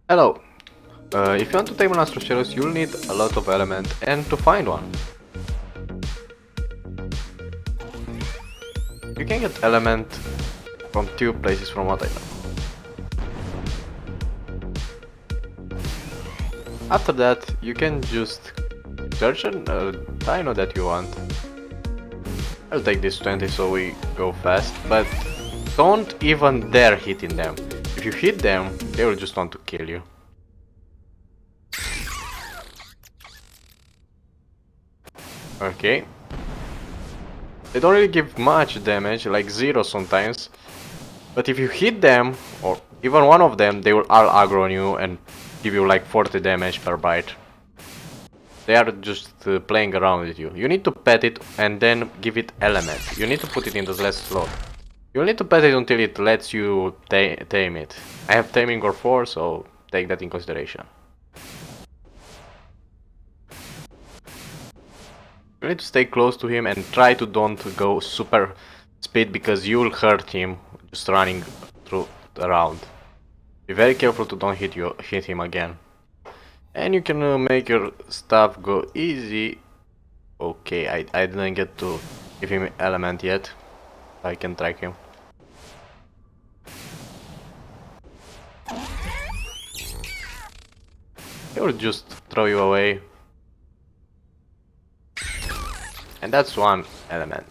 Hello. If you want to tame an Astrodelphis, you'll need a lot of element and to find one. You can get element from two places from what I know. After that, you can just search a dino that you want. I'll take this 20 so we go fast, but don't even dare hitting them. If you hit them, they will just want to kill you. Okay. They don't really give much damage, like 0 sometimes. But if you hit them, or even one of them, they will all aggro on you and give you like 40 damage per bite. They are just playing around with you. You need to pet it and then give it element. You need to put it in the last slot. You'll need to pet it until it lets you tame it. I have taming or 4, so take that in consideration. You need to stay close to him and try to don't go super speed because you'll hurt him just running through around. Be very careful to don't hit him again. And you can make your stuff go easy. Okay, I didn't get to give him element yet. I can track him. He will just throw you away. And that's one element.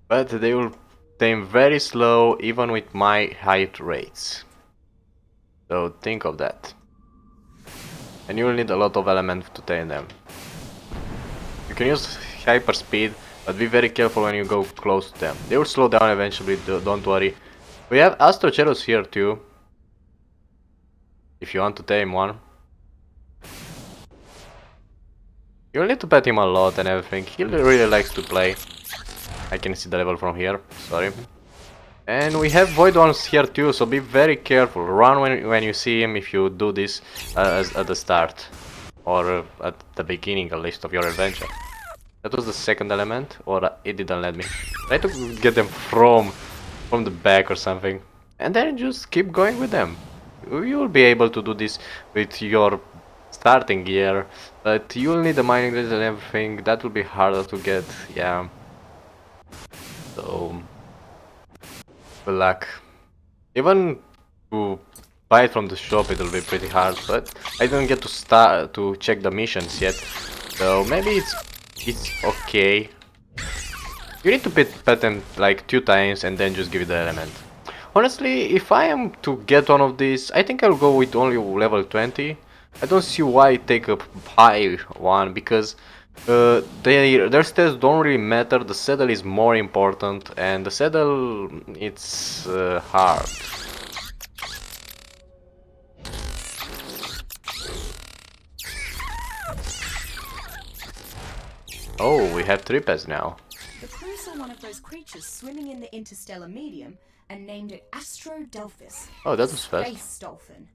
But they will tame very slow even with my height rates. So think of that. And you will need a lot of elements to tame them. You can use hyper speed, but be very careful when you go close to them. They will slow down eventually, don't worry. We have Astrodelphis here too. If you want to tame one. You'll need to pet him a lot and everything. He really likes to play. I can see the level from here, sorry. And we have void ones here too, so be very careful. Run when you see him if you do this at the start. Or at the beginning at least of your adventure. That was the second element, or it didn't let me. Try to get them from the back or something. And then just keep going with them. You will be able to do this with your starting gear, but you'll need the mining grid and everything. That will be harder to get, yeah. So good luck. Even to buy it from the shop it will be pretty hard, but I didn't get to check the missions yet. So maybe it's okay. You need to pet them like 2 times and then just give it the element. Honestly, if I am to get one of these, I think I'll go with only level 20. I don't see why take a high one, because their stats don't really matter. The saddle is more important, and the saddle, it's hard. Oh, we have 3 pets now. The crew saw one of those creatures swimming in the interstellar medium and named it Astrodelphis. Oh, that was fast. Space dolphin.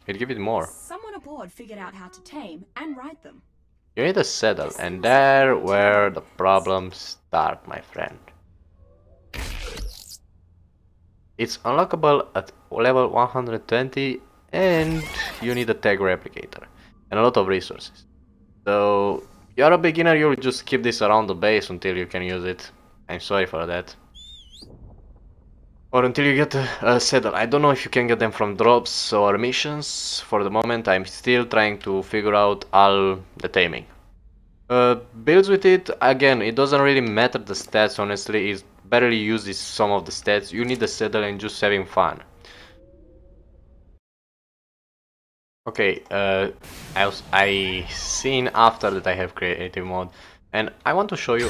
He'd give it more. Someone aboard figured out how to tame and ride them. You need a saddle, and there where the problems start, my friend. It's unlockable at level 120, and you need a tag replicator and a lot of resources. So you're a beginner, you'll just keep this around the base until you can use it. I'm sorry for that. Or until you get a saddle. I don't know if you can get them from drops or missions. For the moment I'm still trying to figure out all the taming. Builds with it, again, it doesn't really matter the stats, honestly. It barely uses some of the stats. You need the saddle and just having fun. Okay, I seen after that I have creative mode, and I want to show you.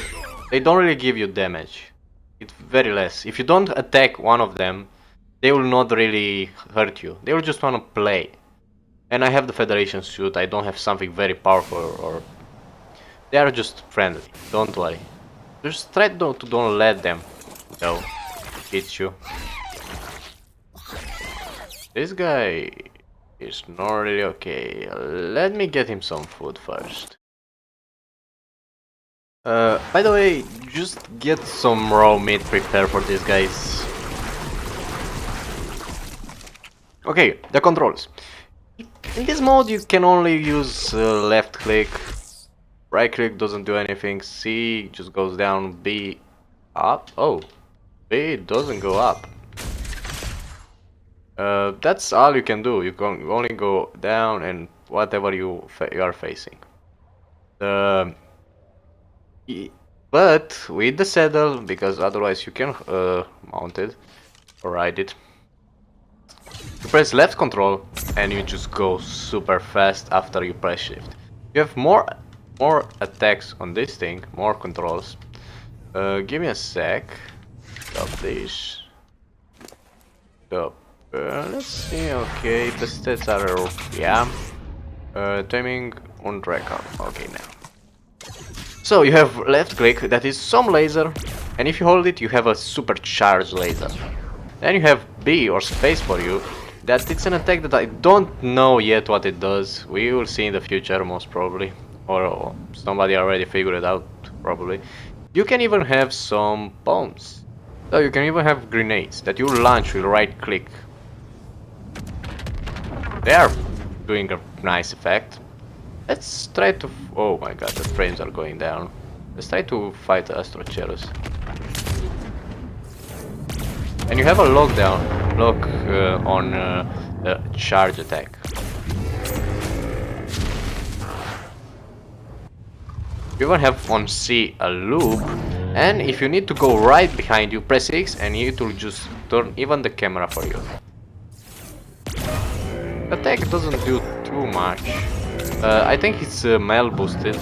They don't really give you damage. It's very less. If you don't attack one of them, they will not really hurt you. They will just want to play. And I have the Federation suit. I don't have something very powerful, or they are just friendly. Don't worry. Just try to don't let them hit you. This guy is not really okay. Let me get him some food first. By the way, just get some raw meat prepared for these guys. Okay, the controls. In this mode you can only use left click. Right click doesn't do anything. C just goes down. B up. Oh, B doesn't go up. That's all you can do. You can only go down and whatever you are facing. But with the saddle, because otherwise you can mount it or ride it. You press left control and you just go super fast after you press shift. You have more attacks on this thing, more controls. Give me a sec. Stop this. Stop. Let's see. Okay, the stats are yeah. Taming on record. Okay, now. So you have left click, that is some laser, and if you hold it, you have a supercharged laser. Then you have B or space for you. That it's an attack that I don't know yet what it does. We will see in the future most probably, or somebody already figured it out probably. You can even have some bombs. So you can even have grenades that you launch with right click. They are doing a nice effect. Let's try to... oh my god, the frames are going down. Let's try to fight Astrodelphis. And you have a lock on the charge attack. You even have on C a loop, and if you need to go right behind you, press X and it will just turn even the camera for you. Attack doesn't do too much. I think it's mate boosted.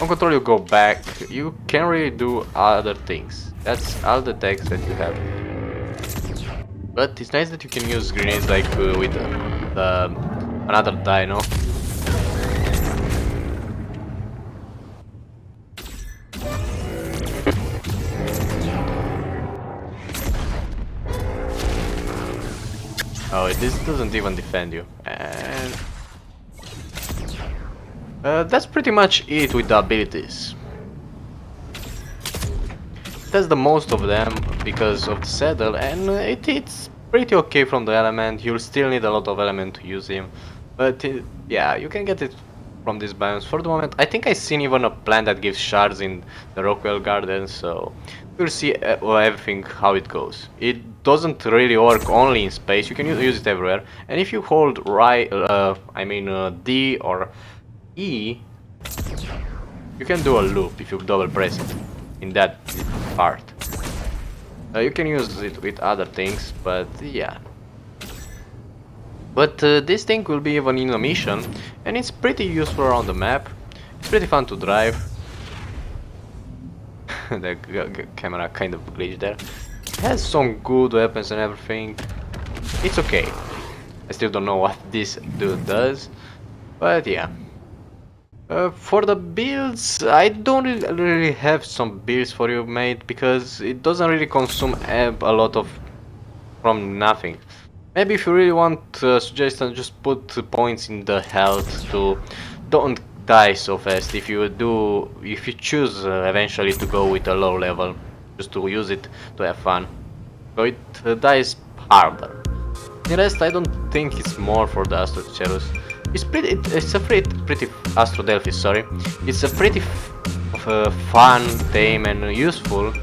On control you go back, you can really do other things. That's all the attacks that you have. But it's nice that you can use grenades like with another dino. Oh, this doesn't even defend you. And that's pretty much it with the abilities. That's the most of them because of the saddle, and it's pretty okay from the element. You'll still need a lot of element to use him, but yeah, you can get it from these biomes for the moment. I think I've seen even a plant that gives shards in the Rockwell Garden, so we'll see everything how it goes. It doesn't really work only in space. You can use it everywhere, and if you hold right, D or E, you can do a loop if you double press it in that part. You can use it with other things, but yeah. But this thing will be even in a mission, and it's pretty useful around the map. It's pretty fun to drive. The camera kind of glitched there. It has some good weapons and everything. It's okay. I still don't know what this dude does, but yeah. For the builds, I don't really have some builds for you, mate, because it doesn't really consume a lot of from nothing. Maybe if you really want suggestions, just put points in the health to don't die so fast. If you choose eventually to go with a low level, just to use it to have fun, so it dies harder. The rest, I don't think it's more for the Astrodelphis. It's a pretty Astrodelphis, sorry. It's a pretty fun, tame, and useful.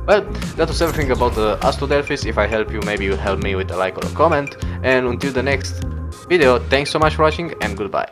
Well, that was everything about the Astrodelphis. If I help you, maybe you help me with a like or a comment. And until the next video, thanks so much for watching and goodbye.